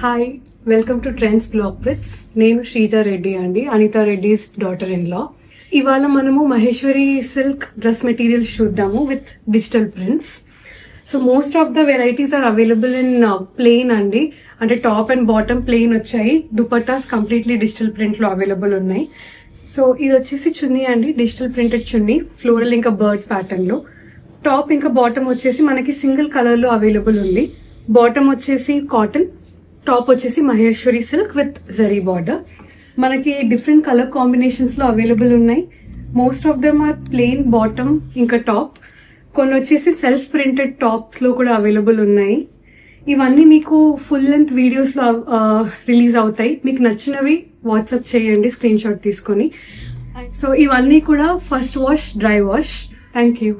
Hi welcome to trends blog pits. నేను శ్రీజా రెడ్డి అండి, Anitha Reddy's daughter in law. ఇవాళ మనము మహేశ్వరి సిల్క్ డ్రెస్ మెటీరియల్స్ చూద్దాము with digital prints. So most of the varieties are available in plain అండి, అంటే top and bottom plain వచ్చాయి. Dupattas completely digital print లో available ఉన్నాయి. సో ఇది వచ్చేసి చున్నీ అండి, డిజిటల్ ప్రింటెడ్ చున్నీ, ఫ్లోరల్ ఇంకా బర్డ్ ప్యాటర్న్ లో. టాప్ ఇంకా బాటమ్ వచ్చేసి మనకి సింగిల్ కలర్ లో అవైలబుల్ ఉంది. బాటమ్ వచ్చేసి కాటన్, టాప్ వచ్చేసి Maheshwari silk with zari border. మనకి డిఫరెంట్ కలర్ కాంబినేషన్స్ లో అవైలబుల్ ఉన్నాయి. Most of them are plain bottom ఇంకా టాప్. కొన్ని వచ్చేసి సెల్ఫ్ ప్రింటెడ్ టాప్స్ లో కూడా అవైలబుల్ ఉన్నాయి. ఇవన్నీ మీకు ఫుల్ లెంత్ వీడియోస్ లో రిలీజ్ అవుతాయి. మీకు నచ్చినవి వాట్సాప్ చేయండి స్క్రీన్ షాట్ తీసుకొని. సో ఇవన్నీ కూడా first wash, dry wash. Thank you.